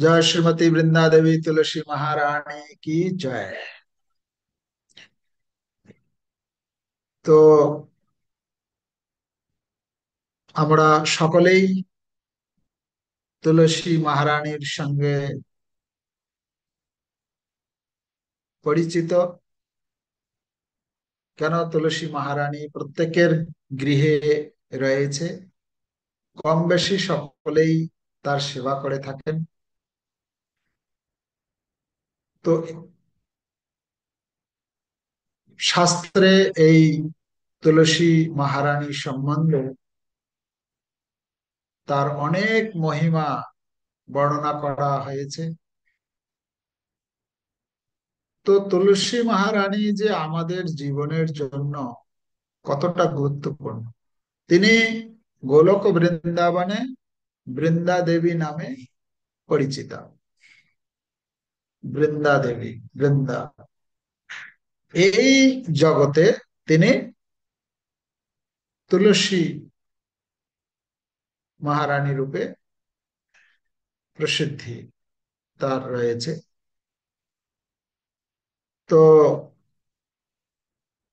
जय श्रीमती वृंदा देवी तुलसी महारानी की जय। তো আমরা সকলেই তুলসী মহারানীর সঙ্গে পরিচিত। কেন তুলসী মহারানী প্রত্যেকের গৃহে রয়েছে, কম বেশি সকলেই তার সেবা করে থাকেন। তো শাস্ত্রে এই তুলসী মহারানী সম্বন্ধে তার অনেক মহিমা বর্ণনা করা হয়েছে। তো তুলসী মহারানী যে আমাদের জীবনের জন্য কতটা গুরুত্বপূর্ণ, তিনি গোলক বৃন্দাবনে বৃন্দা দেবী নামে পরিচিতা। বৃন্দা দেবী, বৃন্দা, এই জগতে তিনি তুলসী মহারানী রূপে প্রসিদ্ধি তার রয়েছে। তো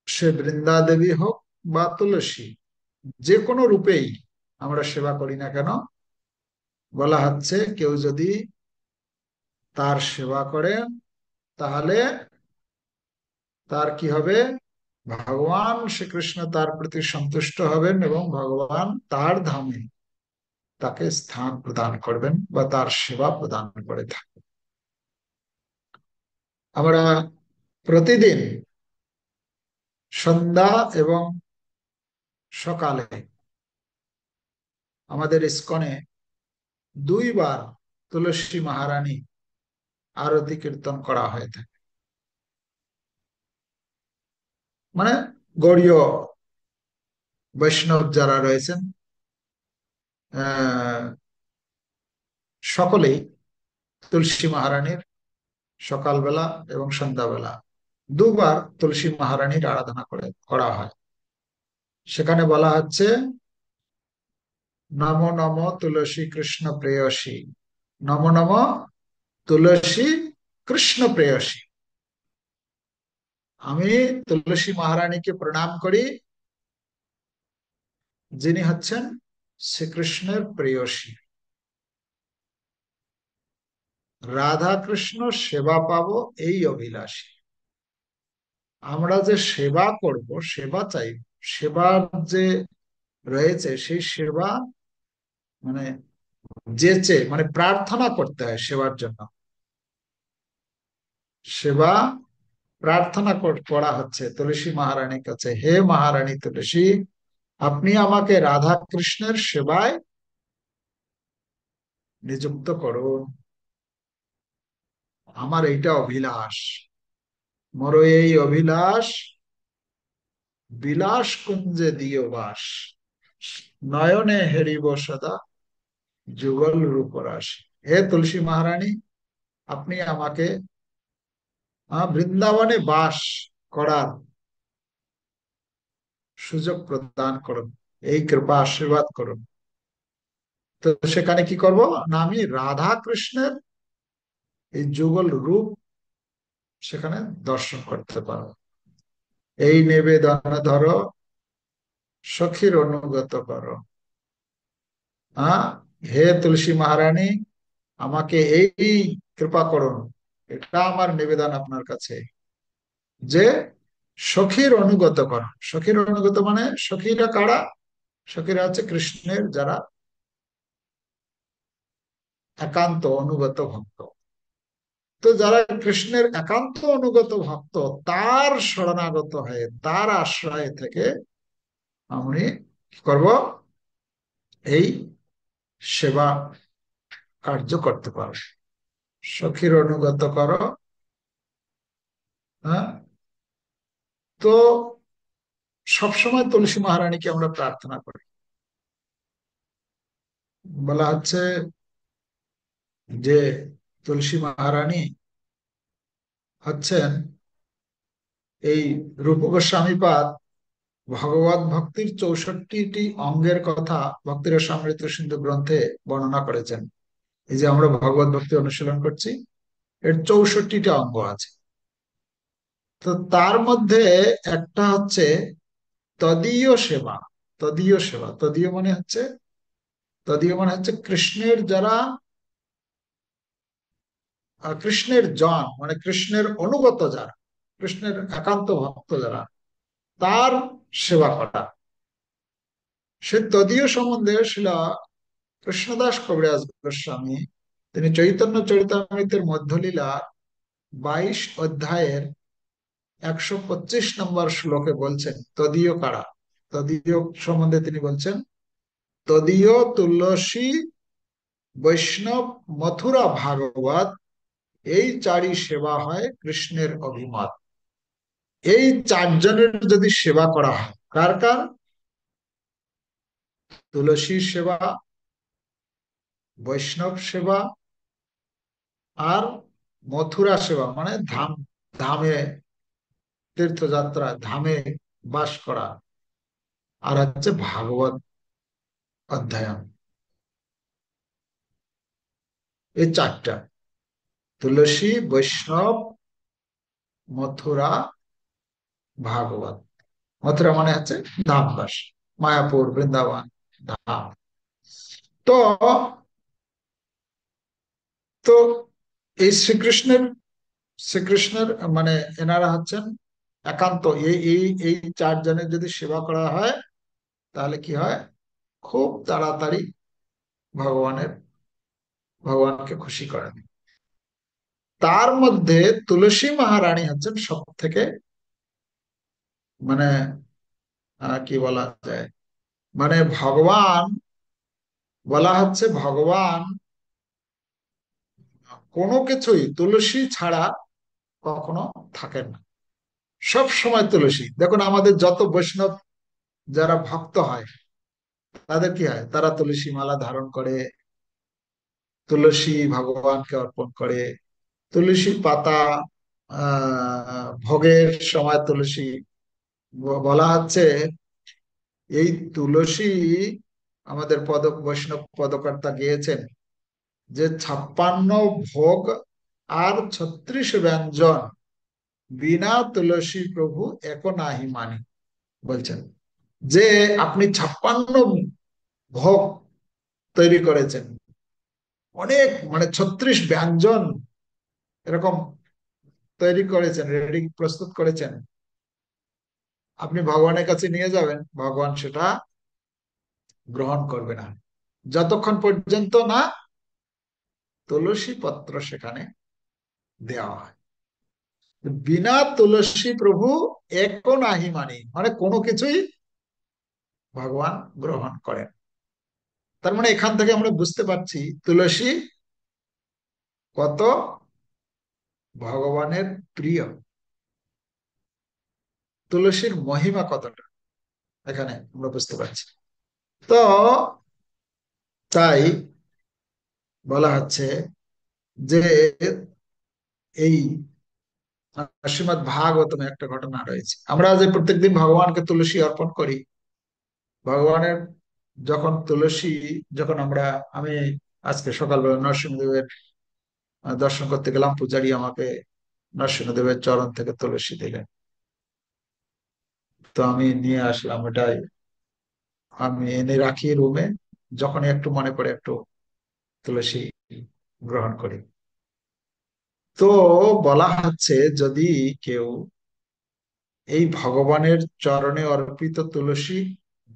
সে বৃন্দা দেবী হোক বা তুলসী, যে কোনো রূপেই আমরা সেবা করি না কেন, বলা হচ্ছে কেউ যদি তার সেবা করে তাহলে তার কি হবে, ভগবান শ্রীকৃষ্ণ তার প্রতি সন্তুষ্ট হবেন এবং ভগবান তার ধামে তাকে স্থান প্রদান করবেন বা তার সেবা প্রদান করে থাকবেন। আমরা প্রতিদিন সন্ধ্যা এবং সকালে আমাদের ইস্কনে দুইবার তুলসী মহারানী আরতি কীর্তন করা হয়ে থাকে। মানে গৌড়ীয় বৈষ্ণব যারা রয়েছেন আহ সকলেই তুলসী মহারানীর সকালবেলা এবং সন্ধ্যাবেলা দুবার তুলসী মহারানীর আরাধনা করা হয়। সেখানে বলা হচ্ছে নমো নমো তুলসী কৃষ্ণ প্রেয়সী, নমো নমো তুলসী কৃষ্ণ প্রেয়সী। আমি তুলসী মহারানীকে প্রণাম করি, যিনি হচ্ছেন শ্রীকৃষ্ণের প্রেয়সী। রাধা কৃষ্ণ সেবা পাবো এই অভিলাষী। আমরা যে সেবা করব, সেবা চাই, সেবার যে রয়েছে সেই সেবা মানে যেচে মানে প্রার্থনা করতে হয় সেবার জন্য। সেবা প্রার্থনা করা হচ্ছে তুলসী মহারানীর কাছে, হে মহারানী তুলসী, আপনি আমাকে রাধা কৃষ্ণের সেবায় নিযুক্ত করুন। আমার এইটা অভিলাষ, মোর এই অভিলাষ বিলাস কুঞ্জে দিও বাস, নয়নে হেরিব সদা যুগল রূপরাশি। হে তুলসী মহারানী, আপনি আমাকে বৃন্দাবনে বাস করার সুযোগ প্রদান করুন, এই কৃপা আশীর্বাদ করুন। তো সেখানে কি করব না, আমি রাধা কৃষ্ণের এই যুগল রূপ সেখানে দর্শন করতে পারবো। এই নিবেদন ধরো সখীর অনুগত করো। হ্যাঁ, হে তুলসী মহারানী, আমাকে এই কৃপা করুন, এটা আমার নিবেদন আপনার কাছে, যে সখীর অনুগত করো। সখীর অনুগত মানে সখীরা কারা? সখীরা হচ্ছে কৃষ্ণের যারা একান্ত অনুগত ভক্ত। তো যারা কৃষ্ণের একান্ত অনুগত ভক্ত, তার শরণাগত হয়ে তার আশ্রয় থেকে আমি কি করব, এই সেবা কার্য করতে পারব। সখীর অনুগত করো। হ্যাঁ, তো সবসময় তুলসী মহারানীকে আমরা প্রার্থনা করি। বলা হচ্ছে যে তুলসী মহারানী হচ্ছেন এই রূপ গোস্বামীপাদ ভগবত ভক্তির 64টি অঙ্গের কথা ভক্তির সমৃদ্ধ সিন্ধু গ্রন্থে বর্ণনা করেছেন। এই যে আমরা ভগবত ভক্তি অনুশীলন করছি, এর 64টা অঙ্গ আছে। তো তার মধ্যে একটা হচ্ছে তদীয় সেবা। তদীয় সেবা, তদীয় মানে হচ্ছে কৃষ্ণের যারা কৃষ্ণের জন, মানে কৃষ্ণের অনুগত যারা, কৃষ্ণের একান্ত ভক্ত যারা, তার সেবা করা। সে তদীয় সম্বন্ধে শিলা কৃষ্ণদাস কবিরাজ গোস্বামী তিনি চৈতন্য চরিতামৃতের মধ্যলীলা 22 অধ্যায়ের 125 নম্বর শ্লোকে বলছেন তদীয় কারা। তদীয় সম্বন্ধে তিনি বলছেন, তদীয় তুলসী বৈষ্ণব মথুরা ভাগবত, এই চারি সেবা হয় কৃষ্ণের অভিমত। এই চারজনের যদি সেবা করা হয়, কার কার? তুলসীর সেবা, বৈষ্ণব সেবা, আর মথুরা সেবা মানে ধাম, ধামে তীর্থযাত্রা, ধামে বাস করা, আর হচ্ছে ভাগবত অধ্যয়ন। এই চারটা, তুলসী, বৈষ্ণব, মথুরা, ভাগবত। মথুরা মানে হচ্ছে ধামবাস, মায়াপুর, বৃন্দাবন, ধাম। তো তো এই শ্রীকৃষ্ণের মানে এনারা হচ্ছেন একান্ত, এই এই এই চারজনের যদি সেবা করা হয় তাহলে কি হয়, খুব তাড়াতাড়ি ভগবানের ভগবানকে খুশি করেন। তার মধ্যে তুলসী মহারানী হচ্ছেন সব থেকে মানে কি বলা যায়, মানে ভগবান, বলা হচ্ছে ভগবান কোনো কিছুই তুলসী ছাড়া কখনো থাকেন না। সব সময় তুলসী। দেখুন আমাদের যত বৈষ্ণব যারা ভক্ত হয় তাদের কি হয়, তারা তুলসী মালা ধারণ করে, তুলসী ভগবানকে অর্পণ করে, তুলসী পাতা ভোগের সময় তুলসী, বলা হচ্ছে এই তুলসী, আমাদের বৈষ্ণব পদকর্তা গিয়েছেন যে 56 ভোগ আর 36 ব্যঞ্জন বিনা তুলসী প্রভু এক নাহি মানি। বলছেন যে আপনি 56 ভোগ তৈরি করেছেন, অনেক মানে 36 ব্যঞ্জন এরকম তৈরি করেছেন, রেডি প্রস্তুত করেছেন, আপনি ভগবানের কাছে নিয়ে যাবেন, ভগবান সেটা গ্রহণ করবে না যতক্ষণ পর্যন্ত না তুলসী পত্র সেখানে দেওয়া হয়। বিনা তুলসী প্রভু এক নাহি মানি, মানে কোনো কিছুই ভগবান গ্রহণ করেন। তার মানে এখান থেকে আমরা বুঝতে পারছি তুলসী কত ভগবানের প্রিয়, তুলসীর মহিমা কতটা এখানে আমরা বুঝতে পারছি। তো তাই বলা হচ্ছে যে এই শ্রীমৎ ভাগবতমে একটা ঘটনা রয়েছে। আমরা যে প্রত্যেকদিন ভগবানকে তুলসী অর্পণ করি, ভগবানের যখন তুলসী, যখন আমি আজকে সকালবেলা নরসিংহদেবের দর্শন করতে গেলাম, পূজারী আমাকে নরসিংহদেবের চরণ থেকে তুলসী দিলেন, তো আমি নিয়ে আসলাম। এটাই আমি এনে রাখি রুমে, যখনই একটু মনে পড়ে একটু তুলসী গ্রহণ করি। তো বলা হচ্ছে যদি কেউ এই ভগবানের চরণে অর্পিত তুলসী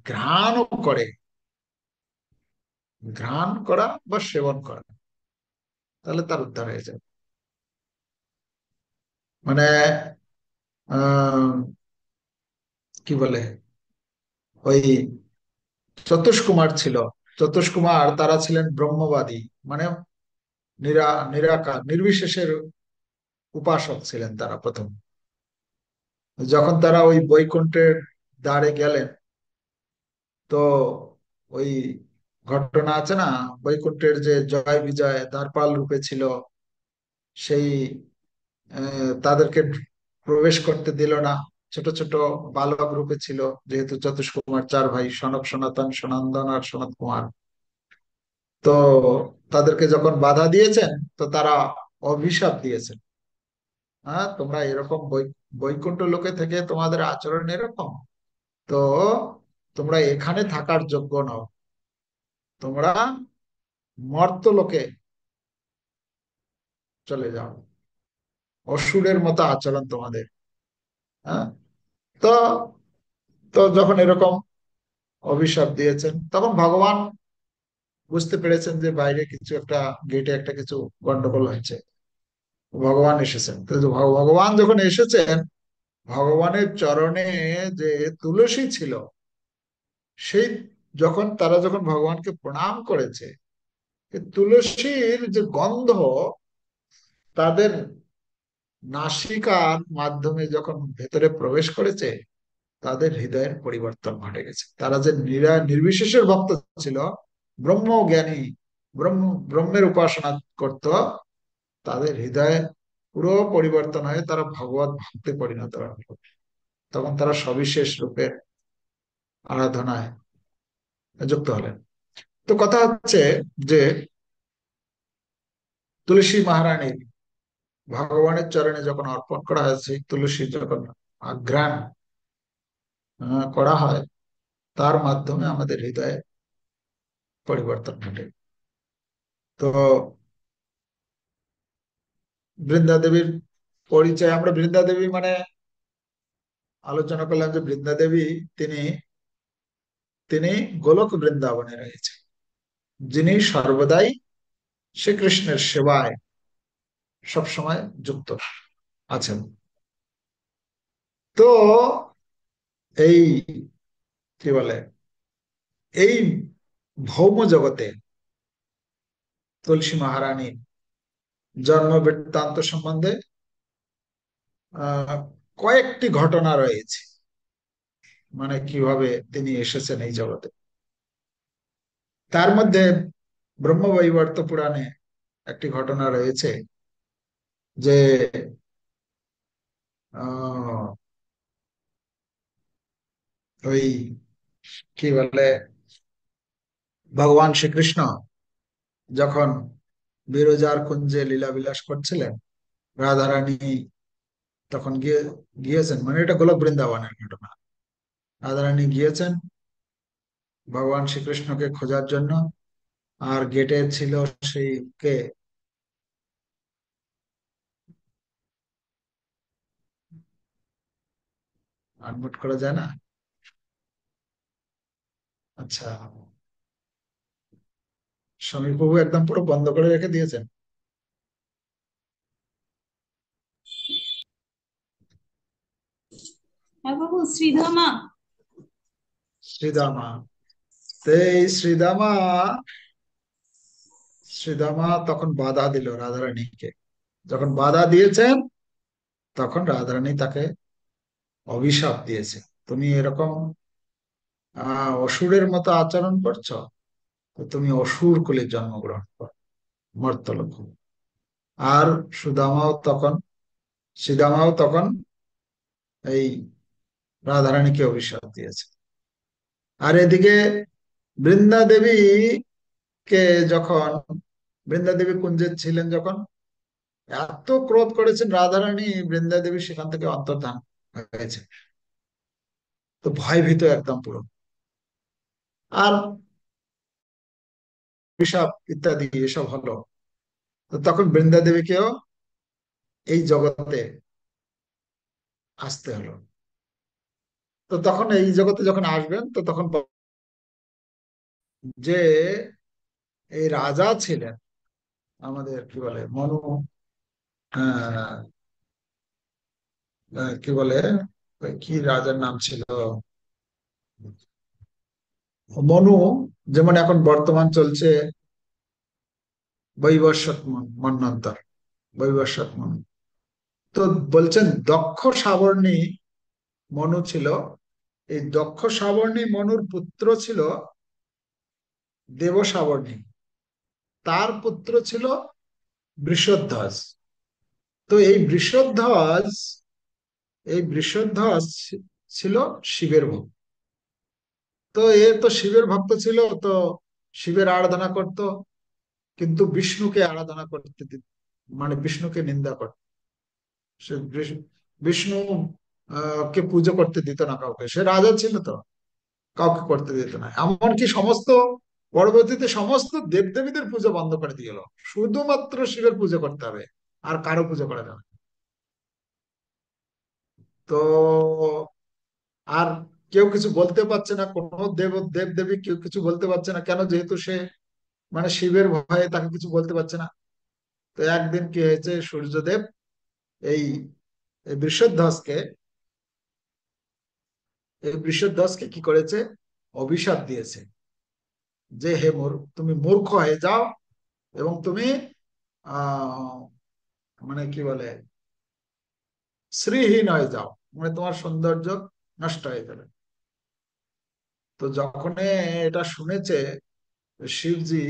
ঘ্রাণও করে, ঘ্রাণ করা বা সেবন করা, তাহলে তার উদ্ধার হয়ে যাবে। মানে আহ কি বলে, ওই চতুষ্কুমার ছিল, চতুষ্কুমার তারা ছিলেন ব্রহ্মবাদী, মানে নিরাকার নির্বিশেষের উপাসক ছিলেন তারা প্রথম। যখন তারা ওই বৈকুণ্ঠের দ্বারে গেলেন, তো ওই ঘটনা আছে না, বৈকুণ্ঠের যে জয় বিজয় দ্বারপাল রূপে ছিল, সেই তাদেরকে প্রবেশ করতে দিল না। ছোট ছোট বালক রূপে ছিল, যেহেতু চতুষ্কুমার 4 ভাই, সনক, সনাতন, সনন্দন আর সনত কুমার। তো তাদেরকে যখন বাধা দিয়েছেন, তো তারা অভিশাপ দিয়েছেন, হ্যাঁ তোমরা এরকম বৈকুণ্ঠ লোকে থেকে তোমাদের আচরণ এরকম, তো তোমরা এখানে থাকার যোগ্য নও, তোমরা মর্ত লোকে চলে যাও, অসুরের মতো আচরণ তোমাদের। হ্যাঁ, তো তো যখন এরকম অভিশাপ দিয়েছেন, তখন ভগবান বুঝতে পেরেছেন যে বাইরে কিছু একটা, গেটে একটা কিছু গন্ডগোল হচ্ছে। ভগবান এসেছেন, তো ভগবান যখন এসেছেন, ভগবানের চরণে যে তুলসী ছিল, সেই যখন ভগবানকে প্রণাম করেছে, এই তুলসীর যে গন্ধ তাদের নাসিকার মাধ্যমে যখন ভেতরে প্রবেশ করেছে, তাদের হৃদয়ের পরিবর্তন ঘটে গেছে। তারা যে নির্বিশেষের ভক্ত ছিল, ব্রহ্মজ্ঞানী, ব্রহ্ম ব্রহ্মের উপাসনা করত, তাদের হৃদয়ে পুরো পরিবর্তন হয়ে তারা ভগবত ভক্তে পরিণত হলো। তখন তারা সবিশেষ রূপে আরাধনায় যুক্ত হলেন। তো কথা হচ্ছে যে তুলসী মহারানীর ভগবানের চরণে যখন অর্পণ করা হয়, সেই তুলসী যখন আঘ্রাণ করা হয়, তার মাধ্যমে আমাদের হৃদয়ে পরিবর্তন ঘটে। তো বৃন্দা দেবীর পরিচয়, আমরা বৃন্দা দেবী মানে আলোচনা করলাম যে বৃন্দা দেবী তিনি তিনি গোলক বৃন্দাবনে রয়েছে, যিনি সর্বদাই শ্রীকৃষ্ণের সেবায় সবসময় যুক্ত আছেন। তো এই কি বলে, এই ভৌম জগতে তুলসী মহারানীর জন্ম বৃত্তান্ত সম্বন্ধে আহ কয়েকটি ঘটনা রয়েছে, মানে কিভাবে তিনি এসেছেন এই জগতে। তার মধ্যে ব্রহ্মবৈবর্ত পুরাণে একটি ঘটনা রয়েছে যে আহ ওই কি বলে, ভগবান শ্রীকৃষ্ণ যখন বিরজার কুঞ্জে লীলা বিলাস করছিলেন, রাধারানী তখন গিয়েছেন, মানে এটা গোলক বৃন্দাবনের ঘটনা। রাধারানী গিয়েছেন ভগবান শ্রীকৃষ্ণকে খোঁজার জন্য, আর গেটে ছিল সেই কে, আনমিউট করা যায় না? আচ্ছা, সমীর প্রভু একদম পুরো বন্ধ করে রেখে দিয়েছেন। হ্যাঁ বাবু, শ্রীধামা। শ্রীদামা, তো এই শ্রীদামা, শ্রীদামা তখন বাধা দিল রাধারানীকে। যখন বাধা দিয়েছেন, তখন রাধারানী তাকে অভিশাপ দিয়েছে, তুমি এরকম অসুরের মতো আচরণ করছো, তো তুমি অসুর কুলে জন্মগ্রহণ করো, মর্তলোক। আর সুদামাও তখন শ্রীদামাও তখন এই রাধারানীকে অভিশাপ দিয়েছে। আর এদিকে বৃন্দা দেবী কে যখন, বৃন্দা দেবী কুঞ্জে ছিলেন যখন, এত ক্রোধ করেছেন রাধারানী, বৃন্দা দেবী সেখান থেকে অন্তর্ধান হয়েছে। তো ভয়ভীত একদম পুরো। আর অভিশাপ ইত্যাদি এসব হলো, তো তখন বৃন্দা দেবীকেও এই জগতে আসতে হলো। তো তখন এই জগতে যখন আসবেন, তো তখন যে এই রাজা ছিলেন আমাদের কি বলে মনু, আহ কি বলে, ওই কি রাজার নাম ছিল, মনু, যেমন এখন বর্তমান চলছে বৈবস্বত মন্বন্তর, বৈবস্বত মনু। তো বলছেন দক্ষ সাবর্ণী মনু ছিল, এই দক্ষ সাবর্ণী মনুর পুত্র ছিল দেব সাবর্ণী, তার পুত্র ছিল বৃষধ্বজ। তো এই বৃষধ্বজ ছিল শিবের ভক্ত। তো এ তো শিবের ভক্ত ছিল, তো শিবের আরাধনা করত। কিন্তু বিষ্ণুকে আরাধনা করতে দিত, মানে বিষ্ণুকে নিন্দা করত। সে বিষ্ণু কে পুজো করতে দিত না কাউকে, সে রাজা ছিল তো, কাউকে করতে দিত না। এমনকি সমস্ত, পরবর্তীতে সমস্ত দেবদেবীদের পুজো বন্ধ করে দিল, শুধুমাত্র শিবের পুজো করতে হবে, আর কারো পুজো করা যাবে না। তো আর কেউ কিছু বলতে পারছে না, কোনো দেব দেবী কেউ কিছু বলতে পারছে না, কেন? যেহেতু সে মানে শিবের ভয়ে তাকে কিছু বলতে পারছে না। তো একদিন কি হয়েছে, সূর্যদেব এই এই বৃষধ্বজকে এই বৃষধ্বজকে কি করেছে, অভিশাপ দিয়েছে যে হে তুমি মূর্খ হয়ে যাও, এবং তুমি আহ মানে কি বলে, শ্রীহীন হয়ে যাও, মানে তোমার সৌন্দর্য নষ্ট হয়ে যাবে। তো যখন এটা শুনেছে শিবজি,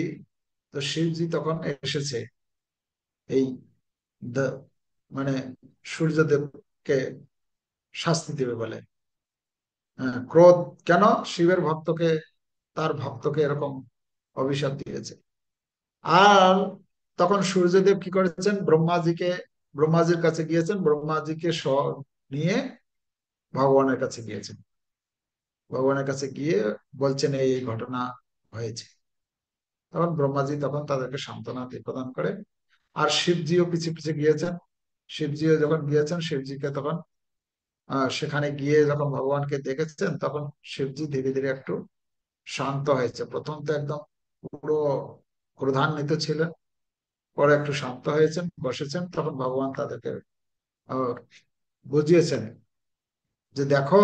তো শিবজি তখন এসেছে এই দ- মানে সূর্যদেবকে শাস্তি দেবে বলে। হ্যাঁ, ক্রোধ কেন শিবের ভক্তকে, তার ভক্তকে এরকম অভিশাপ দিয়েছে। আর তখন সূর্যদেব কি করেছেন, ব্রহ্মাজির কাছে গিয়েছেন, ব্রহ্মাজিকে নিয়ে ভগবানের কাছে গিয়েছেন। ভগবানের কাছে গিয়ে বলছেন এই এই ঘটনা হয়েছে। তখন ব্রহ্মাজি তখন তাদেরকে সান্ত্বনা প্রদান করে। আর শিবজিও পিছে পিছে গিয়েছেন। শিবজিও যখন গিয়েছেন, শিবজিকে তখন সেখানে গিয়ে যখন ভগবানকে দেখেছেন, তখন শিবজি ধীরে ধীরে একটু শান্ত হয়েছে। প্রথম তো একদম পুরো ক্রোধান্বিত ছিলেন, পরে একটু শান্ত হয়েছেন, বসেছেন। তখন ভগবান তাদেরকে আহ, বুঝিয়েছেন যে দেখো,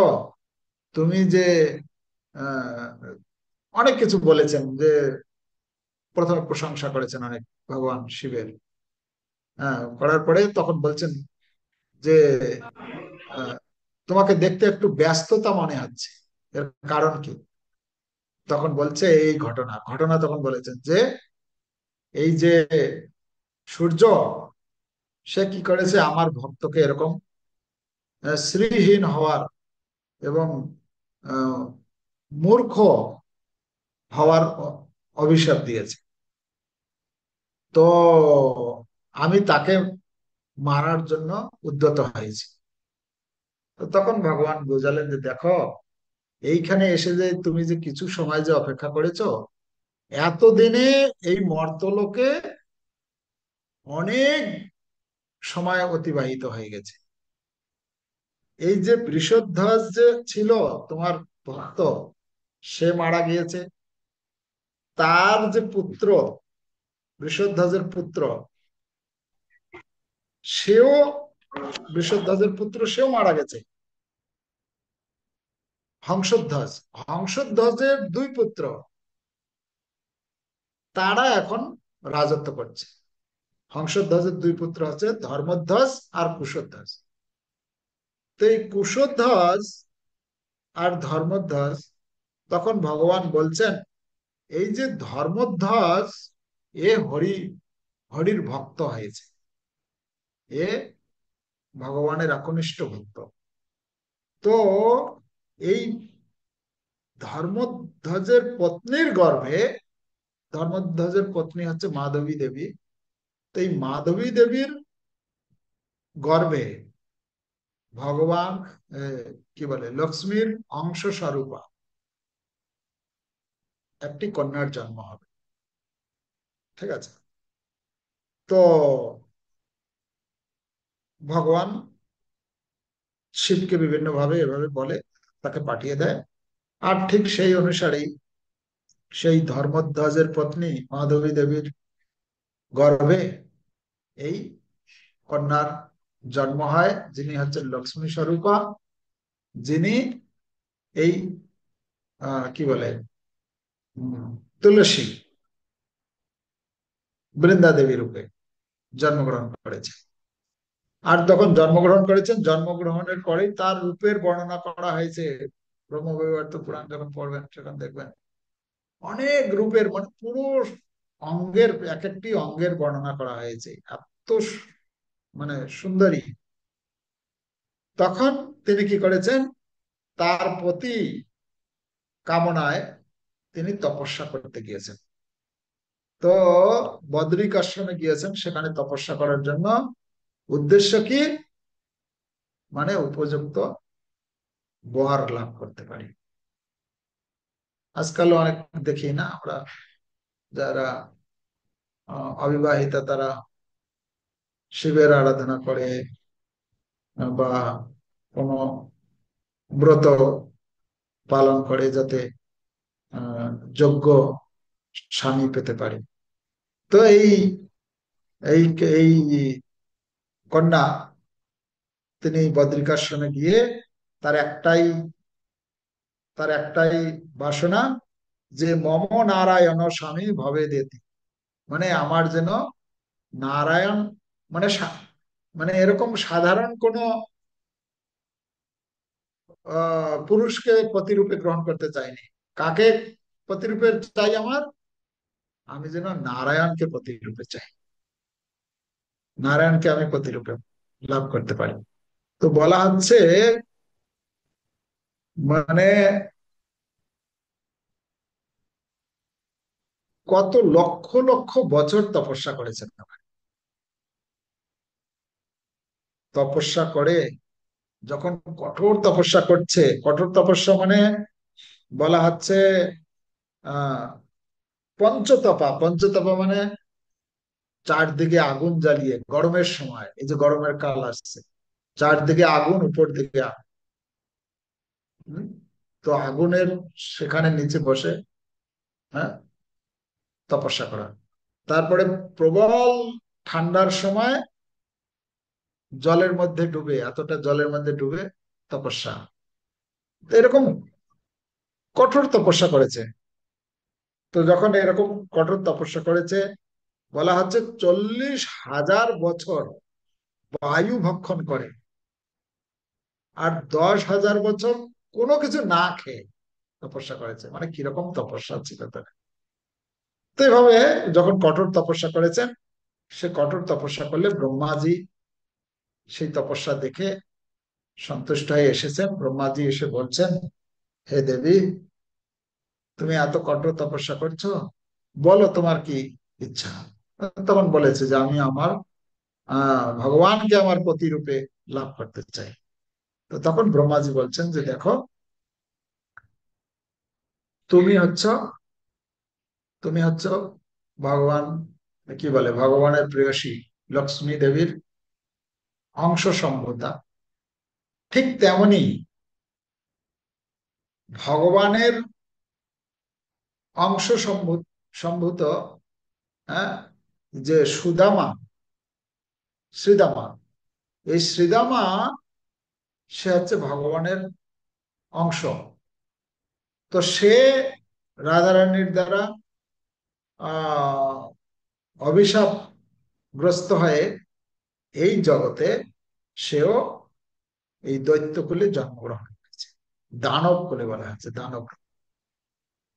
তুমি যে আহ, অনেক কিছু বলেছেন, যে প্রথমে প্রশংসা করেছেন অনেক ভগবান শিবের। হ্যাঁ, করার পরে তখন বলছেন যে আহ, তোমাকে দেখতে একটু ব্যস্ততা মনে হচ্ছে, এর কারণ কি? তখন বলছে এই ঘটনা ঘটনা তখন বলেছেন যে এই যে সূর্য, সে কি করেছে আমার ভক্তকে এরকম শ্রীহীন হওয়ার এবং আহ, মূর্খ হওয়ার অভিশাপ দিয়েছে। তো আমি তাকে মারার জন্য উদ্যত হয়েছি। তো তখন ভগবান বোঝালেন যে দেখো, এইখানে এসে যে তুমি যে কিছু সময় যে অপেক্ষা করেছো, এতদিনে এই মর্তলোকে অনেক সময় অতিবাহিত হয়ে গেছে। এই যে বৃষধ্বজ যে ছিল তোমার ভক্ত, সে মারা গিয়েছে। তার যে পুত্র, বৃষধ্বজের পুত্র, সেও, বৃষধ্বজের পুত্র সেও মারা গেছে। হংসধ্বজ, হংসধ্বজের দুই পুত্র, তারা এখন রাজত্ব করছে। হংসধ্বজের দুই পুত্র হচ্ছে ধর্মধ্বজ আর কুশধ্বজ। তো এই কুশধ্বজ আর ধর্মধ্বজ, তখন ভগবান বলছেন এই যে ধর্মধ্বজ, এ হরির ভক্ত হয়েছে, এ ভগবানের একনিষ্ঠ ভক্ত। তো এই ধর্মধ্বজের পত্নীর গর্ভে, ধর্মধ্বজের পত্নী হচ্ছে মাধবী দেবী, তো এই মাধবী দেবীর গর্ভে ভগবান কি বলে, লক্ষ্মীর অংশ স্বরূপা একটি কন্যার জন্ম হবে। ঠিক আছে? তো ভগবান শিবকে বিভিন্ন ভাবে এভাবে বলে, তাকে পাঠিয়ে দেয়। আর ঠিক সেই অনুসারেই সেই ধর্মধ্বজের পত্নী মাধবী দেবীর গর্ভে এই কন্যার জন্ম হয়, যিনি হচ্ছেন লক্ষ্মী স্বরূপা, যিনি এই কি বলে, তুলসী, বৃন্দা দেবী রূপে জন্মগ্রহণ করেছে। আর যখন জন্মগ্রহণ করেছেন, জন্মগ্রহণের পরেই তার রূপের বর্ণনা করা হয়েছে। ব্রহ্মবৈবর্ত পুরাণ যখন পড়বেন, সেখানে দেখবেন অনেক রূপের, মানে পুরো অঙ্গের, এক একটি অঙ্গের বর্ণনা করা হয়েছে। এত মানে সুন্দরী। তখন তিনি কি করেছেন, তার প্রতি কামনায় তিনি তপস্যা করতে গিয়েছেন। তো বদরিক আশ্রমে গিয়েছেন সেখানে তপস্যা করার জন্য। উদ্দেশ্য কি? মানে উপযুক্ত বর লাভ করতে পারি। আজকাল অনেক দেখি না আমরা, যারা অবিবাহিতা তারা শিবের আরাধনা করে, বা কোনো ব্রত পালন করে যাতে আহ যোগ্য স্বামী পেতে পারে। তো এই এই কন্যা, তিনি বদ্রিকাশ্রমে গিয়ে তার একটাই তার একটাই বাসনা, যে মম নারায়ণ স্বামী ভবে দেতি, মানে আমার যেন নারায়ণ, মানে মানে এরকম সাধারণ কোন পুরুষকে প্রতিরূপে গ্রহণ করতে চাইনি। কাকে প্রতিরূপে চাই আমার? আমি যেন নারায়ণকে প্রতিরূপে চাই, নারায়ণকে আমি প্রতিরূপে লাভ করতে পারি। তো বলা হচ্ছে, মানে কত লক্ষ লক্ষ বছর তপস্যা করেছেন। তপস্যা করে যখন কঠোর তপস্যা করছে, কঠোর তপস্যা মানে বলা হচ্ছে আহ পঞ্চতপা। পঞ্চতপা মানে চারদিকে আগুন জ্বালিয়ে, গরমের সময়, এই যে গরমের কাল আসছে, চারদিকে আগুন, উপর দিকে আগুন। হুম? তো আগুনের সেখানে নিচে বসে, হ্যাঁ, তপস্যা করা। তারপরে প্রবল ঠান্ডার সময় জলের মধ্যে ডুবে, এতটা জলের মধ্যে ডুবে তপস্যা। তো এরকম কঠোর তপস্যা করেছে। তো যখন এরকম কঠোর তপস্যা করেছে, বলা হচ্ছে 40,000 বছর বায়ু ভক্ষণ করে, আর 10,000 বছর কোনো কিছু না খেয়ে তপস্যা করেছে। মানে কিরকম তপস্যা ছিল তার! তো এইভাবে যখন কঠোর তপস্যা করেছেন, সে কঠোর তপস্যা করলে ব্রহ্মাজি সেই তপস্যা দেখে সন্তুষ্ট হয়ে এসেছেন। ব্রহ্মাজি এসে বলছেন, হে দেবী, তুমি এত কঠোর তপস্যা করছো, বলো তোমার কি ইচ্ছা। তখন বলেছে যে আমি আমার ভগবানকে আমার প্রতিরূপে লাভ করতে চাই। তো তখন ব্রহ্মাজি বলছেন যে দেখো, তুমি হচ্ছ তুমি হচ্ছ ভগবান, কি বলে, ভগবানের প্রেয়সী লক্ষ্মী দেবীর অংশ সম্ভূতা। ঠিক তেমনি ভগবানের অংশ সম্ভূত, হ্যাঁ, যে সুদামা, শ্রীদামা, এই শ্রীদামা, সে হচ্ছে ভগবানের অংশ। তো সে রাধারানীর দ্বারা আহ অভিশাপ গ্রস্ত হয়ে এই জগতে সেও এই দৈত্যকুলে জন্মগ্রহণ করেছে। দানব কুলে বলা হচ্ছে, দানব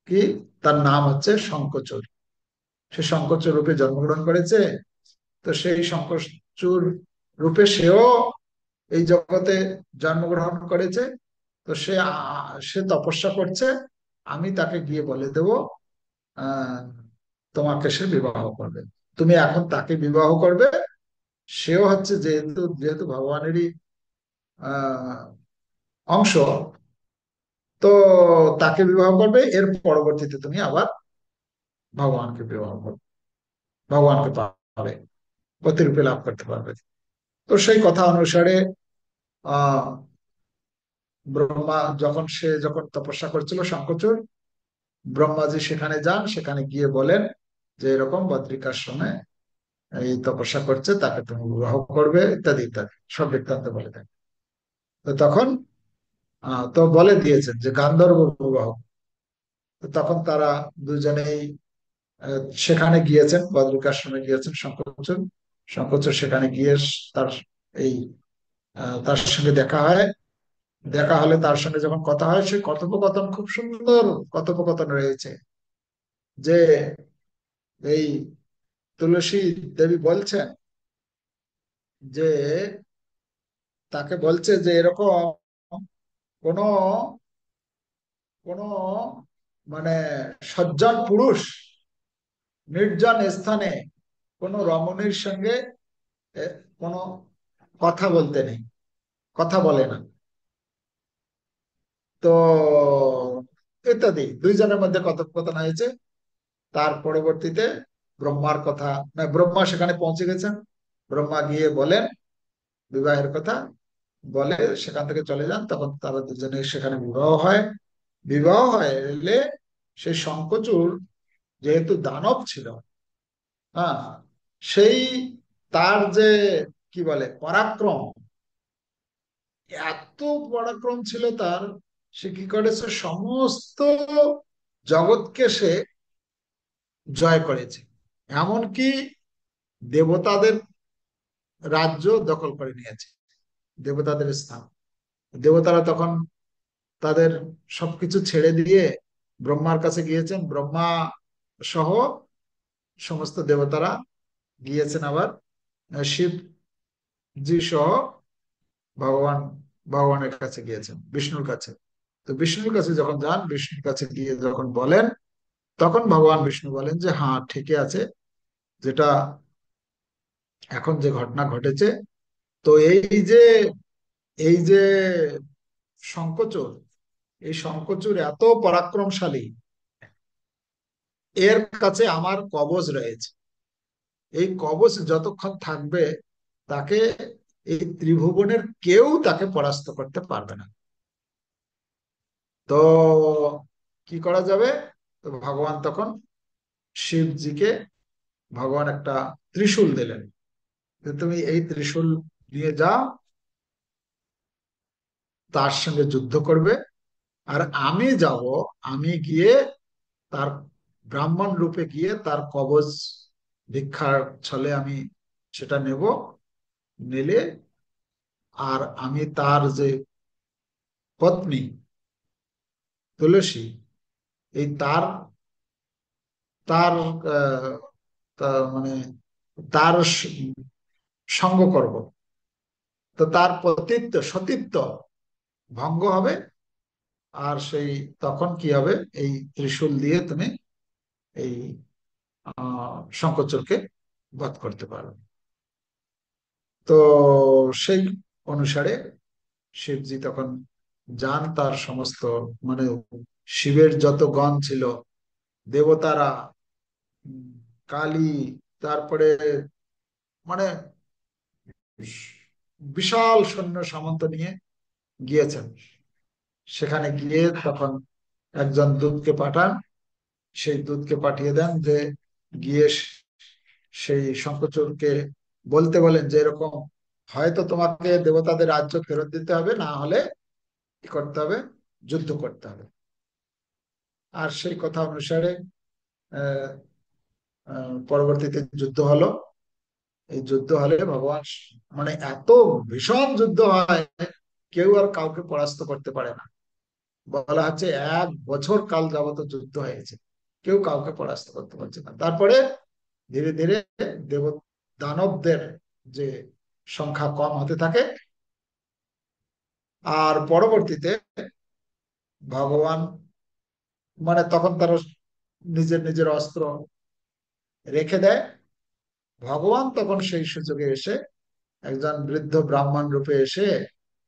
কি, তার নাম হচ্ছে শঙ্খচূড়। সে শঙ্খচূড় রূপে জন্মগ্রহণ করেছে। তো সেই শঙ্খচূড় রূপে সেও এই জগতে জন্মগ্রহণ করেছে। তো সে তপস্যা করছে, আমি তাকে গিয়ে বলে দেব আহ তোমাকে সে বিবাহ করবে। তুমি এখন তাকে বিবাহ করবে। সেও হচ্ছে, যেহেতু যেহেতু ভগবানেরই আহ অংশ, তো তাকে বিবাহ করবে। এর পরবর্তীতে তুমি আবার ভগবানকে বিবাহ করবে, ভগবানকে পাবে, প্রতিরূপে লাভ করতে পারবে। তো সেই কথা অনুসারে আহ ব্রহ্মা যখন তপস্যা করছিল শঙ্খচূড়, ব্রহ্মাজি সেখানে যান, সেখানে গিয়ে বলেন যে এরকম বদ্রিকাশ্রমে এই তপস্যা করছে, তাকে তুমি বিবাহ করবে, ইত্যাদি ইত্যাদি সব বৃত্তান্ত বলে দেন। তো তখন তো বলে দিয়েছেন যে গান্ধর্ব বিবাহ। তো তখন তারা দুজনেই সেখানে গিয়েছেন, বদ্রিকাশ্রমে গিয়েছেন শঙ্করচূড়। শঙ্করচূড় সেখানে গিয়ে তার এই তার সঙ্গে দেখা হয়। দেখা হলে তার সঙ্গে যখন কথা হয়, সে কথোপকথন, খুব সুন্দর কথোপকথন রয়েছে। যে এই তুলসী দেবী বলছেন যে, তাকে বলছে যে এরকম কোন কোন মানে সজ্জন পুরুষ নির্জন স্থানে কোনো রমণীর সঙ্গে এ, কোনো কথা বলতে নেই, কথা বলে না। তো ইত্যাদি দুইজনের মধ্যে কথোপকথন হয়েছে। তার পরবর্তীতে ব্রহ্মার কথা, না, ব্রহ্মা সেখানে পৌঁছে গেছেন। ব্রহ্মা গিয়ে বলেন বিবাহের কথা, বলে সেখান থেকে চলে যান। তখন তারা দুজনে সেখানে বিবাহ হয়। বিবাহ হলে সেই শঙ্খচূড় যেহেতু দানব ছিল, হ্যাঁ, সেই তার যে কি বলে পরাক্রম, এত পরাক্রম ছিল তার, সে কি করেছে সমস্ত জগৎকে সে জয় করেছে। এমনকি দেবতাদের রাজ্য দখল করে নিয়েছে, দেবতাদের স্থান। দেবতারা তখন তাদের সবকিছু ছেড়ে দিয়ে ব্রহ্মার কাছে গিয়েছেন। ব্রহ্মা সহ সমস্ত দেবতারা গিয়েছেন আবার শিবজি সহ ভগবান ভগবানের কাছে গিয়েছেন, বিষ্ণুর কাছে। তো বিষ্ণুর কাছে যখন যান, বিষ্ণুর কাছে গিয়ে যখন বলেন, তখন ভগবান বিষ্ণু বলেন যে হ্যাঁ ঠিকই আছে, যেটা এখন যে ঘটনা ঘটেছে, তো এই যে শঙ্খচূড়, এই শঙ্খচূড় এত পরাক্রমশালী, এর কাছে আমার কবচ রয়েছে। এই কবচ যতক্ষণ থাকবে, তাকে এই ত্রিভুবনের কেউ তাকে পরাস্ত করতে পারবে না। তো কি করা যাবে? তো ভগবান তখন শিবজিকে ভগবান একটা ত্রিশূল দিলেন, যে তুমি এই ত্রিশূল নিয়ে যাও, তার সঙ্গে যুদ্ধ করবে। আর আমি যাব, আমি গিয়ে তার ব্রাহ্মণ রূপে গিয়ে তার কবচ ভিক্ষার ছলে আমি সেটা নেব, নিলে আর আমি তার যে পত্নী তুলসী, এই তার তার আহ, মানে তার সঙ্গ করব। তো তার পতিত্ব সতীত্ব ভঙ্গ হবে। আর সেই তখন কি হবে, এই ত্রিশূল দিয়ে তুমি এই শঙ্খচূড়কে বধ করতে পারবে। তো সেই অনুসারে শিবজি তখন যান, তার সমস্ত মানে শিবের যত গণ ছিল, দেবতারা, উম, কালী, তারপরে মানে বিশাল সৈন্য সামন্ত নিয়ে গিয়েছেন। সেখানে গিয়ে তখন একজন দূতকে পাঠান, সেই দূতকে পাঠিয়ে দেন যে গিয়ে সেই শঙ্খচূড়কে বলতে বলেন যে এরকম হয়তো তোমাকে দেবতাদের রাজ্য ফেরত দিতে হবে, না হলে কি করতে হবে, যুদ্ধ করতে হবে। আর সেই কথা অনুসারে আহ, পরবর্তীতে যুদ্ধ হলো। এই যুদ্ধ হলে ভগবান মানে এত ভীষণ যুদ্ধ হয়, কেউ আর কাউকে পরাস্ত করতে পারে না। বলা হচ্ছে 1 বছর কাল যাবত যুদ্ধ হয়েছে, কেউ কাউকে পরাস্ত করতে পারছে না। তারপরে ধীরে ধীরে দেব দানবদের যে সংখ্যা কম হতে থাকে। আর পরবর্তীতে ভগবান মানে তখন তারা নিজের নিজের অস্ত্র রেখে দেয়। ভগবান তখন সেই সুযোগে এসে একজন বৃদ্ধ ব্রাহ্মণ রূপে এসে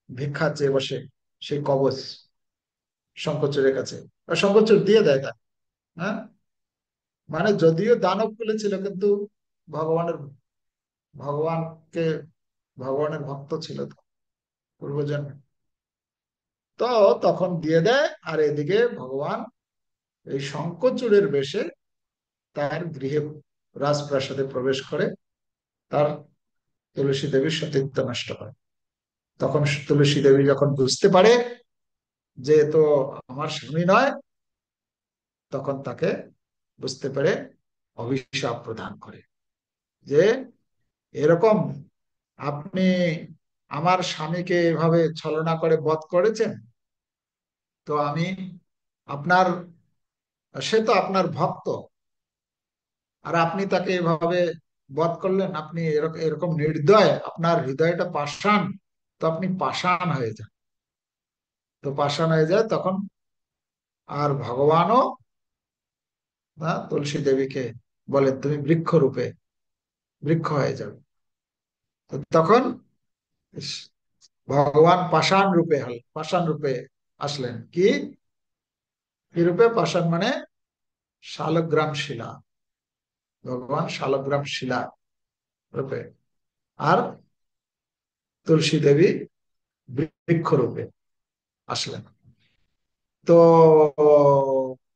ভিক্ষা চেয়ে বসে সেই কবচ শঙ্খচূড়ের কাছে, আর শঙ্খচূড় দিয়ে দেয় তার। হ্যাঁ, মানে যদিও দানব কুলে ছিল, কিন্তু ভগবানের ভগবানকে ভগবানের ভক্ত ছিল তো পূর্বজন্মে। তো তখন দিয়ে দেয়। আর এদিকে ভগবান এই শঙ্খচূড়ের বেশে তার গৃহে রাজপ্রাসাদে প্রবেশ করে তার তুলসী দেবীর সতীত্ব নষ্ট করে। তখন তুলসী দেবী যখন বুঝতে পারে যে তো আমার স্বামী নয়, তখন তাকে বুঝতে পেরে অভিশাপ প্রদান করে যে এরকম আপনি আমার স্বামীকে এভাবে ছলনা করে বধ করেছেন, তো আমি আপনার, সে তো আপনার ভক্ত, আর আপনি তাকে এভাবে বধ করলেন, আপনি এরকম এরকম নির্দয়, আপনার হৃদয়টা পাষাণ, তো আপনি পাষাণ হয়ে যান। তো পাষাণ হয়ে যায় তখন। আর ভগবানও তুলসী দেবীকে বলেন তুমি বৃক্ষ রূপে, বৃক্ষ হয়ে যাবে। তো তখন ভগবান পাষাণ রূপে হল, পাষাণ রূপে আসলেন। কি কি রূপে? পাষাণ মানে শালগ্রাম শিলা, ভগবান শালগ্রাম শিলা রূপে। আর তুলসী দেবী বৃক্ষ রূপে আসলেন। তো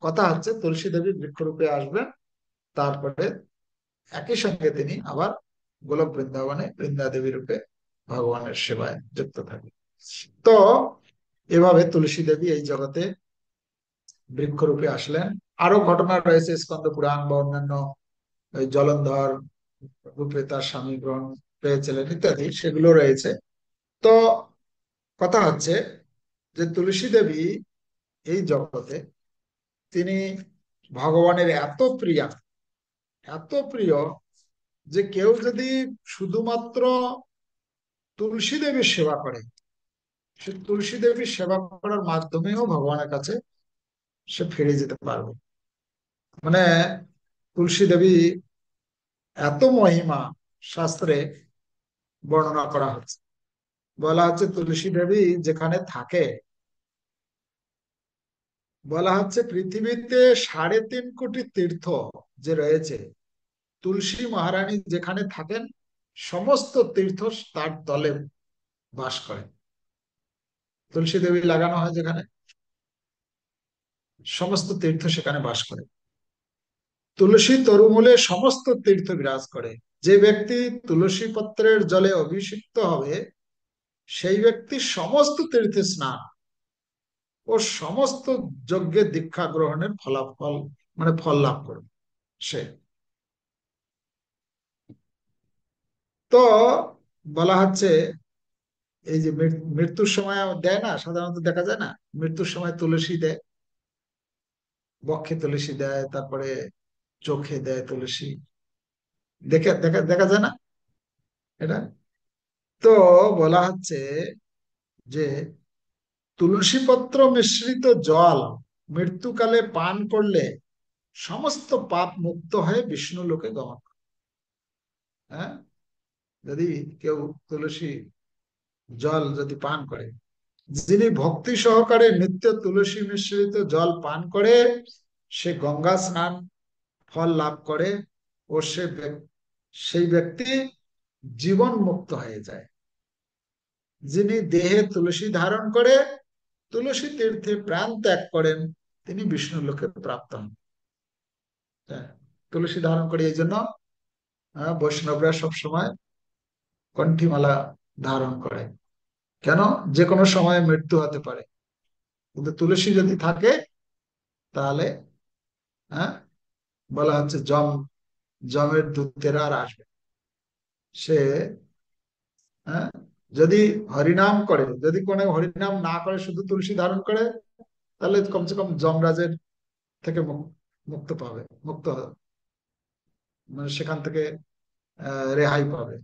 কথা হচ্ছে তুলসী দেবী বৃক্ষ রূপে আসবেন, তারপরে একই সঙ্গে তিনি আবার গোলক বৃন্দাবনে বৃন্দা দেবী রূপে ভগবানের সেবায় যুক্ত থাকেন। তো এভাবে তুলসী দেবী এই জগতে বৃক্ষরূপে আসলেন। আরো ঘটনা রয়েছে স্কন্দ পুরাণ বা অন্যান্য, ওই জলন্ধর রূপে তার স্বামী গ্রহণ পেয়েছিলেন ইত্যাদি, সেগুলো রয়েছে। তো কথা হচ্ছে যে তুলসী দেবী এই জগতে তিনি ভগবানের এত প্রিয়া, এত প্রিয়, যে কেউ যদি শুধুমাত্র তুলসী দেবীর সেবা করে, সে তুলসী দেবীর সেবা করার মাধ্যমেও ভগবানের কাছে সে ফিরে যেতে পারবে। মানে তুলসী দেবী এত মহিমা শাস্ত্রে বর্ণনা করা হচ্ছে। বলা হচ্ছে তুলসী দেবী যেখানে থাকে, বলা হচ্ছে পৃথিবীতে 3.5 কোটি তীর্থ যে রয়েছে, তুলসী মহারানী যেখানে থাকেন সমস্ত তীর্থ তার তলে বাস করে। তুলসী দেবী লাগানো হয় যেখানে, সমস্ত তীর্থ সেখানে বাস করে। তুলসী তরুমূলে সমস্ত তীর্থ বিরাজ করে। যে ব্যক্তি তুলসী পত্রের জলে অভিষিক্ত হবে, সেই ব্যক্তি সমস্ত তীর্থে স্নান ও সমস্ত যজ্ঞের দীক্ষা গ্রহণের ফলাফল, মানে ফল লাভ করবে সে। তো বলা হচ্ছে এই যে মৃত্যুর সময় দেয় না, সাধারণত দেখা যায় না, মৃত্যুর সময় তুলসী দেয়, বক্ষে তুলসী দেয়, তারপরে চোখে দেয় তুলসী, দেখে দেখা দেখা যায় না এটা? তো বলা হচ্ছে যে তুলসী পত্র মিশ্রিত জল মৃত্যুকালে পান করলে সমস্ত পাপ মুক্ত হয়ে বিষ্ণু লোকে গমন করে। হ্যাঁ, যদি কেউ তুলসী জল যদি পান করে, যিনি ভক্তি সহকারে নিত্য তুলসী মিশ্রিত জল পান করে, সে গঙ্গা স্নান ফল লাভ করে ও সেই ব্যক্তি জীবন মুক্ত হয়ে যায়। যিনি দেহে তুলসী ধারণ করে তুলসী তীর্থে প্রাণ ত্যাগ করেন, তিনি বিষ্ণু লোকে প্রাপ্ত হন। হ্যাঁ, তুলসী ধারণ করে এই জন্য বৈষ্ণবরা সবসময় কণ্ঠীমালা ধারণ করে। কেন? যে কোনো সময় মৃত্যু হতে পারে, কিন্তু তুলসী যদি থাকে তাহলে, হ্যাঁ, বলা হচ্ছে জমের দূতেরা আর আসবে। সে, হ্যাঁ, যদি হরিনাম করে, যদি কোনো হরিনাম না করে শুধু তুলসী ধারণ করে, তাহলে কমসে কম যমরাজের থেকে মুক্ত পাবে, মুক্ত মানে সেখান থেকে রেহাই পাবে।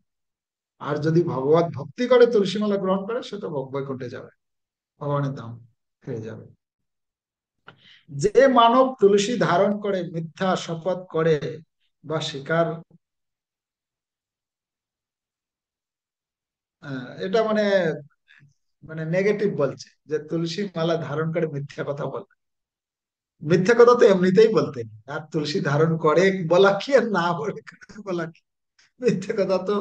আর যদি ভগবত ভক্তি করে তুলসী মালা গ্রহণ করে, সে তো বৈকুণ্ঠে যাবে, ভগবানের ধাম ফিরে যাবে। যে মানব তুলসী ধারণ করে মিথ্যা শপথ করে বা স্বীকার, এটা মানে মানে নেগেটিভ বলছে, যে তুলসী মালা ধারণ করে মিথ্যা কথা বলে। মিথ্যা কথা তো এমনিতেই বলতেন, আর তুলসী ধারণ করে বলা কি আর না বলে বলা কি? মিথ্যা কথা তো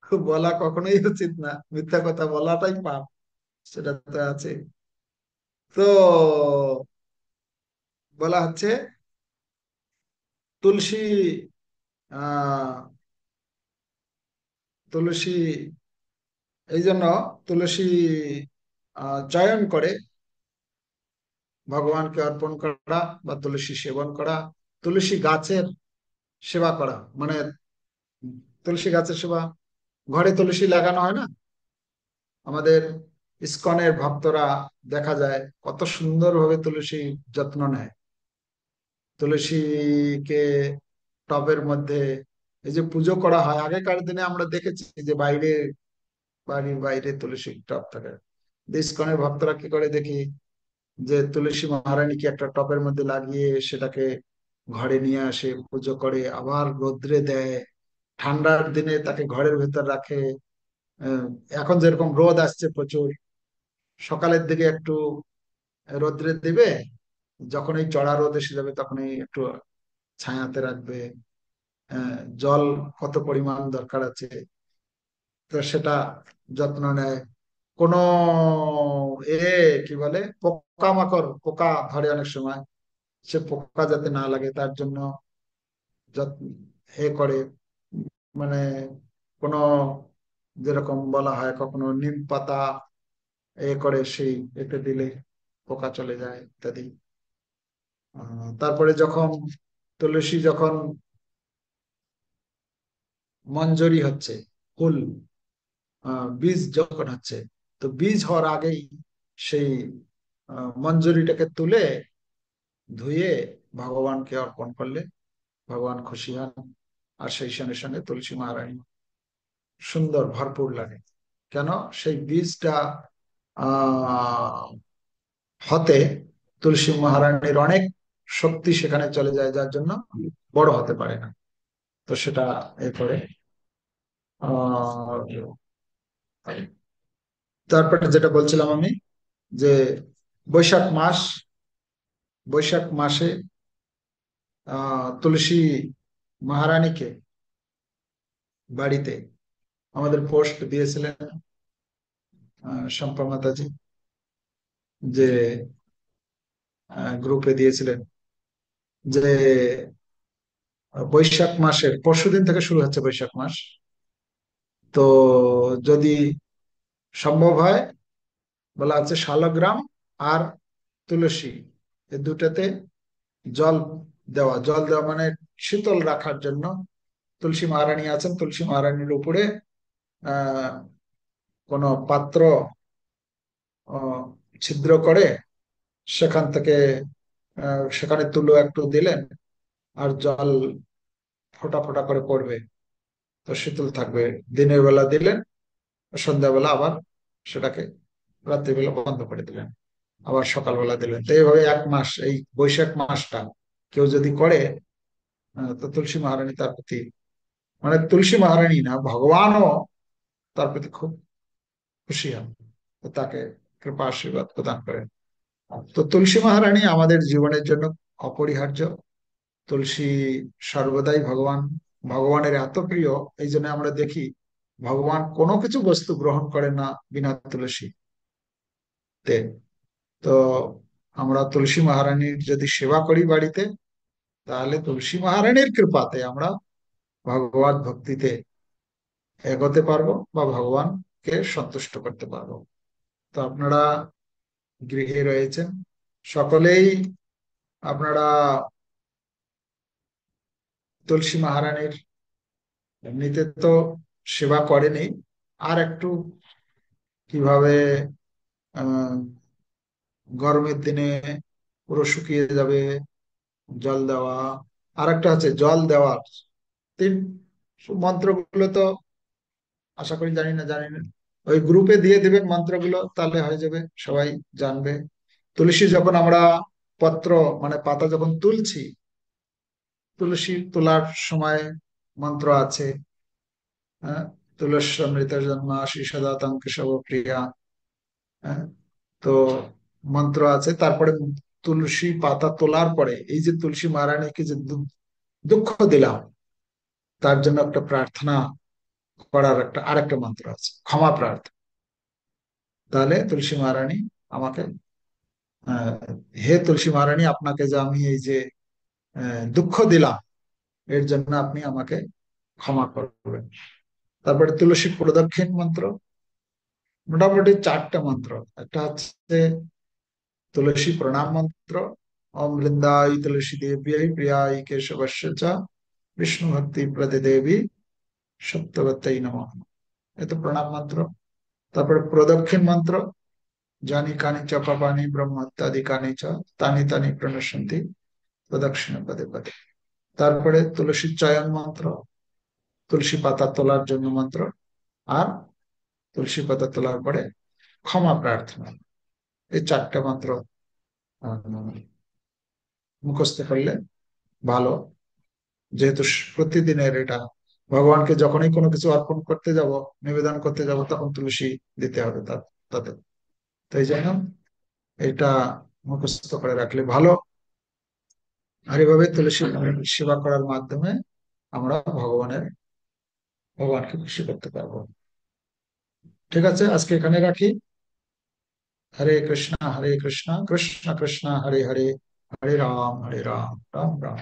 খুব বলা কখনোই উচিত না, মিথ্যা কথা বলাটাই পাপ, সেটা তো আছে। তো বলা হচ্ছে তুলসী, আহ তুলসী এই জন্য তুলসী চয়ন করে ভগবানকে অর্পণ করা বা তুলসী সেবন করা, তুলসী গাছের সেবা করা, মানে তুলসী গাছের সেবা, ঘরে তুলসী লাগানো হয় না, আমাদের ইসকনের ভক্তরা দেখা যায় কত সুন্দরভাবে তুলসী যত্ন নেয়। তুলসীকে টবের মধ্যে, এই যে পুজো করা হয়, আগেকার দিনে আমরা দেখেছি যে বাইরে, বাড়ির বাইরে তুলসী টব থাকে। ইসকনের ভক্তরা কি করে দেখি, যে তুলসী মহারানীকে একটা টবের মধ্যে লাগিয়ে সেটাকে ঘরে নিয়ে আসে, পুজো করে, আবার রোদ্রে দেয়। ঠান্ডার দিনে তাকে ঘরের ভেতর রাখে। আহ, এখন যেরকম রোদ আসছে প্রচুর, সকালের দিকে একটু রোদ্রে দিবে, যখন এই চড়া রোদ এসে যাবে তখনই একটু ছায়াতে রাখবে। জল কত পরিমাণ দরকার আছে, তো সেটা যত্ন নেয়। কোনো এ কি বলে, পোকামাকড়, পোকা ধরে অনেক সময়, সে পোকা যাতে না লাগে তার জন্য যত্ন করে। মানে কোনো, যেরকম বলা হয় কখনো নিম পাতা করে সেই এতে দিলে পোকা চলে যায় ইত্যাদি। তারপরে যখন তুলসী যখন মঞ্জরি হচ্ছে, ফুল, বীজ যখন হচ্ছে, তো বীজ হওয়ার আগেই সেই মঞ্জরিটাকে তুলে ধুয়ে ভগবানকে অর্পণ করলে ভগবান খুশি হন। আর সেই সঙ্গে সঙ্গে তুলসী মহারানী সুন্দর ভরপুর লাগে। কেন? সেই বীজটা আহ হতে তুলসী মহারানীর অনেক শক্তি সেখানে চলে যায়, যার জন্য বড় হতে পারে না। তো সেটা এ করে। আহ তারপরে যেটা বলছিলাম আমি, যে বৈশাখ মাস, বৈশাখ মাসে তুলসী মহারানীকে বাড়িতে আমাদের পোস্ট দিয়েছিলেন শম্পা মাতাজি, যে গ্রুপে দিয়েছিলেন যে বৈশাখ মাসের পরশুদিন থেকে শুরু হচ্ছে বৈশাখ মাস। তো যদি সম্ভব হয়, বলা আছে শালগ্রাম আর তুলসী, এই দুটাতে জল জল দেওয়া মানে শীতল রাখার জন্য। তুলসী মহারানী আছেন, তুলসী মহারানীর উপরে আহ কোনো পাত্র আহ, ছিদ্র করে সেখান থেকে সেখানে তুলো একটু দিলেন, আর জল ফোঁটা ফোঁটা করে পড়বে, তো শীতল থাকবে। দিনের বেলা দিলেন, সন্ধ্যাবেলা আবার সেটাকে, রাত্রিবেলা বন্ধ করে দিলেন, আবার সকালবেলা দিলেন। তো এইভাবে এক মাস, এই বৈশাখ মাসটা কেউ যদি করে, তো তুলসী মহারানী তার প্রতি, মানে তুলসী মহারানী না, ভগবানও তার প্রতি খুব খুশি হন, তো তাকে কৃপা আশীর্বাদ প্রদান করেন। তো তুলসী মহারানী আমাদের জীবনের জন্য অপরিহার্য। তুলসী সর্বদাই ভগবান, ভগবানের এত প্রিয়, এই জন্য আমরা দেখি ভগবান কোনো কিছু বস্তু গ্রহণ করেন না বিনা তুলসীতে। তো আমরা তুলসী মহারানীর যদি সেবা করি বাড়িতে, তাহলে তুলসী মহারানীর কৃপাতে আমরা ভগবত ভক্তিতে এগোতে পারবো বা ভগবানকে সন্তুষ্ট করতে পারবো। তো আপনারা গৃহে রয়েছেন সকলেই, আপনারা তুলসী মহারানীর এমনিতে তো সেবা করেনি, আর একটু কিভাবে আহ গরমের দিনে পুরো শুকিয়ে যাবে, জল দেওয়া। আর একটা আছে জল দেওয়ার তিন মন্ত্রগুলো, তো আশা করি জানি না, ওই গ্রুপে দিয়ে দিবেন মন্ত্রগুলো, তাহলে হয়ে যাবে, সবাই জানবে। তুলসী যখন আমরা পত্র মানে পাতা যখন তুলছি, তুলসী তোলার সময় মন্ত্র আছে। হ্যাঁ, তুলসী অমৃত জন্ম আশি সদা তং কেশব প্রিয়া। হ্যাঁ, তো মন্ত্র আছে। তারপরে তুলসী পাতা তোলার পরে এই যে তুলসী মহারানীকে যে দুঃখ দিলাম, তার জন্য একটা প্রার্থনা করার একটা আরেকটা মন্ত্র আছে, ক্ষমা প্রার্থনা। তাহলে তুলসী মহারানী আমাকে, আহ, হে তুলসী মহারানী, আপনাকে যে আমি এই যে দুঃখ দিলাম, এর জন্য আপনি আমাকে ক্ষমা করবেন। তারপরে তুলসী প্রদক্ষিণ মন্ত্র, মোটামুটি চারটা মন্ত্র। একটা হচ্ছে তুলসী প্রণাম মন্ত্র, ওম বৃন্দাই তুলসী দেব্যাই প্রিয়াই কেশবস্য চ বিষ্ণু ভক্তি প্রদে দেবী সত্যবত্যই নমঃ। এ তো প্রণাম মন্ত্র। তারপরে প্রদক্ষিণ মন্ত্র, জানি কানি চ পাপানি ব্রহ্মত্যাদিকানি চ তানি তানি প্রণশন্তি প্রদক্ষিণ পদে পদে। তারপরে তুলসী চয়ন মন্ত্র, তুলসী পাতা তোলার জন্য মন্ত্র। আর তুলসী পাতা তোলার পরে ক্ষমা প্রার্থনা। এই চারটা মন্ত্র আহ, মুখস্থ করলে ভালো, যেহেতু প্রতিদিনের এটা, ভগবানকে যখনই কোনো কিছু অর্পণ করতে যাব, নিবেদন করতে যাব, তখন তুলসী দিতে হবে তাতে। তো এই জন্য এটা মুখস্থ করে রাখলে ভালো। আর এভাবে তুলসী সেবা করার মাধ্যমে আমরা ভগবানকে খুশি করতে পারবো। ঠিক আছে, আজকে এখানে রাখি। হরে কৃষ্ণ কৃষ্ণ কৃষ্ণ হরে হরে, হরে রাম রাম রাম।